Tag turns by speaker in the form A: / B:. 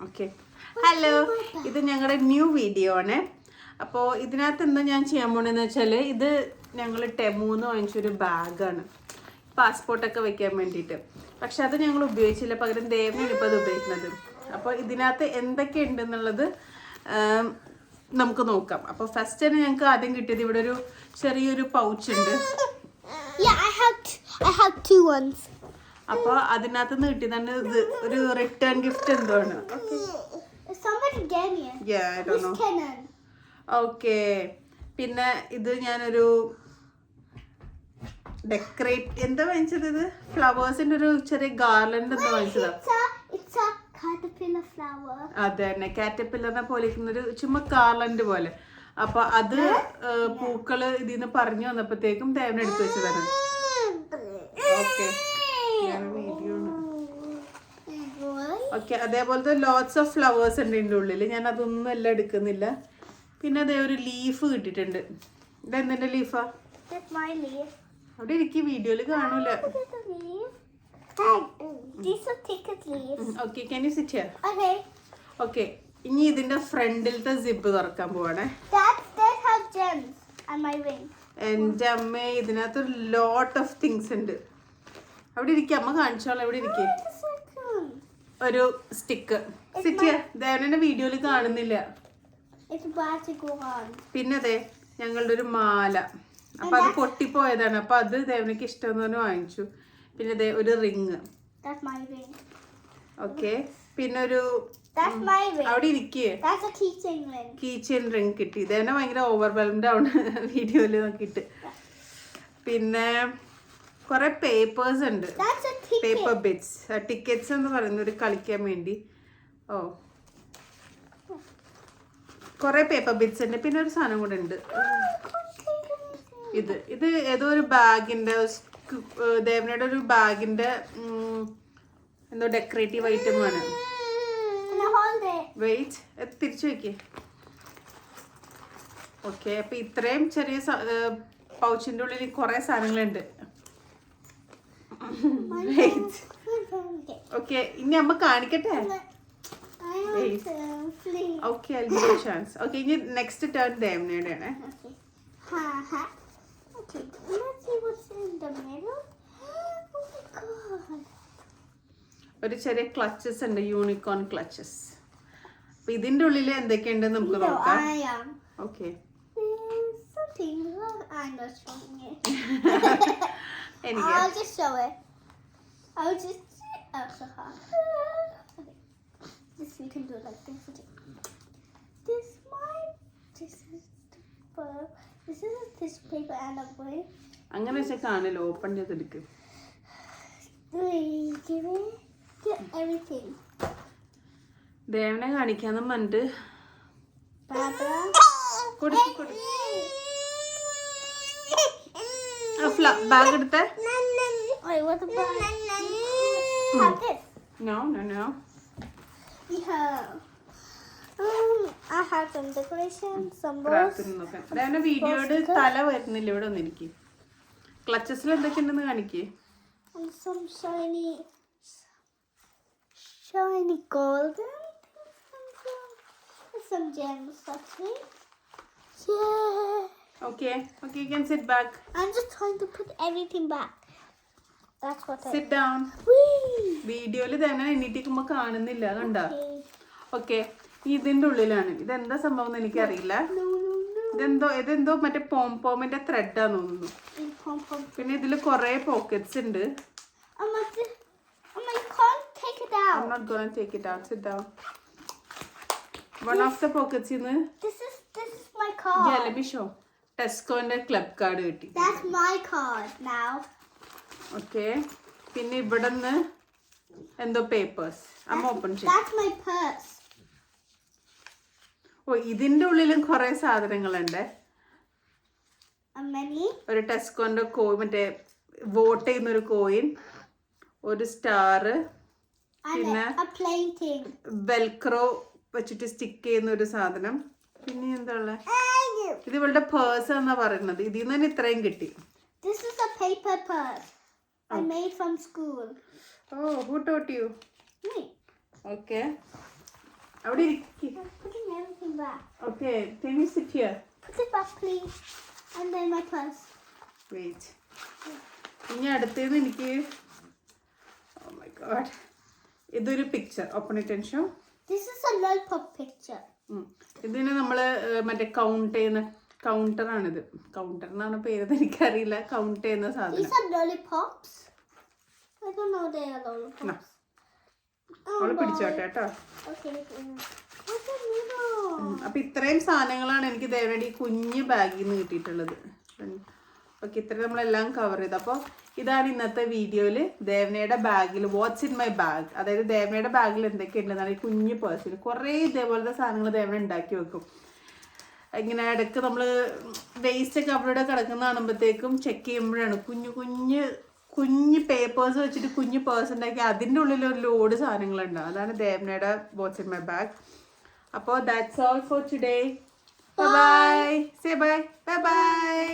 A: Okay, hello, ഇത് ഞങ്ങളുടെ new video ആണ്. അപ്പോൾ ഇതിനകത്ത് എന്താ ഞാൻ ചെയ്യാൻ പോണെന്ന് വെച്ചാൽ, ഇത് ഞങ്ങൾ ടെമൂന്ന് വാങ്ങിച്ചൊരു ബാഗാണ്, പാസ്പോർട്ടൊക്കെ വെക്കാൻ വേണ്ടിയിട്ട്. പക്ഷെ അത് ഞങ്ങൾ ഉപയോഗിച്ചില്ല, പകരം ദേവനാണ് ഇപ്പോൾ അത് ഉപയോഗിക്കുന്നത്. അപ്പോൾ ഇതിനകത്ത് എന്തൊക്കെ ഉണ്ടെന്നുള്ളത് നമുക്ക് നോക്കാം. അപ്പോൾ ഫസ്റ്റ് തന്നെ ഞങ്ങൾക്ക് ആദ്യം കിട്ടിയത് ഇവിടെ ഒരു ചെറിയൊരു പൗച്ച് ഉണ്ട്. അപ്പോൾ അതിനകത്ത് നിന്ന് കിട്ടിയതാണ് ഇത് ഒരു റിട്ടേൺ ഗിഫ്റ്റ് എന്തോ ആണ്. ഓക്കെ, പിന്നെ ഇത് ഞാനൊരു ഡെക്കറേറ്റ് എന്താ വാങ്ങിച്ചത്, ഇത് ഫ്ലവേഴ്സിന്റെ ഒരു ചെറിയ ഗാർലൻഡ് എന്താ വാങ്ങിച്ചതാ. അതെ തന്നെ, കാറ്റർപില്ലറിനെ പോലെ ഒരു ചുമ്മാ ഗാർലൻഡ് പോലെ. അപ്പൊ അത് പൂക്കള് ഇതിന്ന് പറഞ്ഞു വന്നപ്പോഴത്തേക്കും ദേവന എടുത്തു വെച്ചതാണ്. ഓക്കെ ഓക്കെ, അതേപോലത്തെ ലോട്ട്സ് ഓഫ് ഫ്ലവേഴ്സ് ഉണ്ട് ഇതിൻ്റെ ഉള്ളിൽ. ഞാൻ അതൊന്നും എല്ലാം എടുക്കുന്നില്ല. പിന്നെ അതേ ഒരു ലീഫ് കിട്ടിയിട്ടുണ്ട്. ഇതെന്തിന്റെ ലീഫാ? അവിടെ എനിക്ക് വീഡിയോയില് കാണൂല. Okay, can you sit here? Okay, ഇനി ഇതിന്റെ ഫ്രണ്ടിലത്തെ സിപ്പ് തുറക്കാൻ പോവാണേ. എന്റെ അമ്മ, ഇതിനകത്ത് ഒരു ലോട്ട് ഓഫ് തിങ്സ് ഉണ്ട്. അവിടെ ഇരിക്കുക, അമ്മ കാണിച്ചോളാം. എവിടെ ഇരിക്കേ ഒരു സ്റ്റിക്ക്. സിറ്റ് ദേവനെ വീഡിയോയില് കാണുന്നില്ല. പിന്നെ അതെ ഞങ്ങളുടെ ഒരു മാല. അപ്പൊ അത് പൊട്ടിപ്പോയതാണ്. അപ്പൊ അത് ദേവനക്ക് ഇഷ്ടം തന്നെ വാങ്ങിച്ചു. പിന്നെ അതെ ഒരു റിങ്. ഓക്കെ, പിന്നെ ഒരു അവിടെ ഇരിക്കേ കീ ചെയിൻ റിങ് കിട്ടി. ദേവനെ ഭയങ്കര ഓവർവെൽംഡ് ആണ് വീഡിയോയില് നോക്കിയിട്ട്. പിന്നെ കുറെ പേപ്പേഴ്സ് ഉണ്ട്, പേപ്പർ ബിറ്റ്സ്, ടിക്കറ്റ്സ് എന്ന് പറയുന്ന ഒരു കളിക്കാൻ വേണ്ടി. ഓ, കുറെ പേപ്പർ ബിറ്റ്സ് ഉണ്ട്. പിന്നെ ഒരു സാധനം കൂടെ ഉണ്ട്. ഇത് ഏതോ ഒരു ബാഗിന്റെ, ദേവനയുടെ ഒരു ബാഗിന്റെ എന്തോ ഡെക്കറേറ്റീവ് ഐറ്റം ആണ്. വെയിറ്റ്, തിരിച്ചു വെക്കേ. ഓക്കെ, അപ്പൊ ഇത്രയും ചെറിയ പൗച്ചിന്റെ ഉള്ളിൽ കുറെ സാധനങ്ങളുണ്ട്. ഓക്കെ, ഇനി അമ്മ കാണിക്കട്ടെ. Okay, chance. ഓക്കെ, ഇനി നെക്സ്റ്റ് ടേൺ ദേവനയുടെ ആണ്. ഒരു ചെറിയ ക്ലച്ചസ് ഉണ്ട്, യൂണിക്കോൺ ക്ലച്ചസ്. അപ്പൊ ഇതിന്റെ ഉള്ളിൽ എന്തൊക്കെയുണ്ടെന്ന് നമുക്ക് നോക്കാം. ഓക്കെ, അങ്ങനെ വെച്ചാൽ കാണില്ല. ഓപ്പൺ ചെയ്തെടുക്ക്. ദേവനെ കാണിക്കാന്ന് പറഞ്ഞിട്ട് ബാഗ് എടുത്തേ. No.
B: I have some decorations, some balls.
A: ദേവനെ വീഡിയോയുടെ തല വരുന്നില്ല. ഇവിടെ ഒന്നിരിക്കെ. ക്ലച്ചസിൽ എന്തൊക്കെയുണ്ടെന്ന് കാണിക്കേ.
B: And some shiny golden, and some gems actually. Yeah.
A: Okay, you can sit back.
B: I'm just trying to put everything back. That's what
A: Sit down. വീഡിയോയില് തന്നെ എണീറ്റിക്കുമ്പോ കാണുന്നില്ല, കണ്ട. ഓക്കെ, ഇതിന്റെ ഉള്ളിലാണ്. ഇതെന്താ സംഭവം എന്ന് എനിക്കറിയില്ല. ഇതെന്തോ മറ്റേ പോംപോമിന്റെ ത്രെഡാന്ന് തോന്നുന്നു. പിന്നെ ഇതില് കൊറേ പോക്കറ്റ്സ് ഉണ്ട്. I'm not gonna take it out. Sit down. One of the pockets in
B: This is my card.
A: Yeah, let me show. Tescoന്റെ ക്ലബ് കാർഡ് കിട്ടി.
B: That's my card now.
A: Okay. പിന്നെ ഇവിടുന്ന് എന്തോ പേപ്പേഴ്സ്. അമ്മ ഓപ്പൺ ചെയ്യും.
B: That's my purse.
A: ഓ, ഇതിന്റെ ഉള്ളിലും കുറെ സാധനങ്ങളുണ്ട്. ഒരു ടെസ്കോന്റെ മറ്റേ വോട്ട് ചെയ്യുന്ന ഒരു കോയിൻ, ഒരു സ്റ്റാർ, പിന്നെ വെൽക്രോ വെച്ചിട്ട് സ്റ്റിക്ക് ചെയ്യുന്ന ഒരു സാധനം. പിന്നെ എന്താ ഉള്ളത്? ഇത് ഇവളുടെ പേഴ്സ് എന്നാ പറയുന്നത്. ഇതിൽ നിന്ന് തന്നെ ഇത്രയും കിട്ടി.
B: This is a paper purse I made from school.
A: Oh, who taught you?
B: Me.
A: Okay. അവിടെ ഇരിക്ക്.
B: I'm putting everything back.
A: Okay, can you sit here?
B: Put it back, please. And then my purse.
A: Wait. ഇനി അടുത്തേന്ന് എനിക്ക് oh my god ഇതൊരു picture open it and show.
B: This is a lollipop picture.
A: ഇതിന് നമ്മള് മറ്റേ count ചെയ്യുന്ന കൗണ്ടറാണിത്. Counter എന്നാണ് പേര് എനിക്കറിയില്ല. കൗണ്ട് ചെയ്യുന്ന
B: These
A: സാധനം.
B: are lollipops. I don't know they are lollipops.
A: അവള് പിടിച്ചോട്ടെ കേട്ടോ.
B: Okay. What's the middle?
A: അപ്പൊ ഇത്രയും സാധനങ്ങളാണ് എനിക്ക് ദേവനയുടെ ഈ കുഞ്ഞ് ബാഗിൽ നിന്ന് കിട്ടിയിട്ടുള്ളത്. ഓക്കെ, ഇത്ര നമ്മളെല്ലാം കവർ ചെയ്ത്. അപ്പോൾ ഇതാണ് ഇന്നത്തെ വീഡിയോയില് ദേവനയുടെ ബാഗിൽ വാട്ട്സ് ഇൻ മൈ ബാഗ്. അതായത് ദേവനയുടെ ബാഗിൽ എന്തൊക്കെ ഉണ്ടെന്നാണ് ഈ കുഞ്ഞ് പേഴ്സിൽ കുറേ ഇതേപോലത്തെ സാധനങ്ങൾ ദേവന ഉണ്ടാക്കി വെക്കും. ഇങ്ങനെ ഇടയ്ക്ക് നമ്മൾ വേസ്റ്റ് ഒക്കെ അവിടെ കിടക്കുന്ന കാണുമ്പോഴത്തേക്കും ചെക്ക് ചെയ്യുമ്പോഴാണ് കുഞ്ഞ് പേപ്പേഴ്സ് വെച്ചിട്ട് കുഞ്ഞ് പേഴ്സ് ഉണ്ടാക്കി അതിൻ്റെ ഉള്ളിൽ ഒരു ലോഡ് സാധനങ്ങളുണ്ടാവും. അതാണ് ദേവനയുടെ വാട്ട്സ് ഇൻ മൈ ബാഗ്. അപ്പോൾ that's all for today. Bye bye. Say bye. Bye by.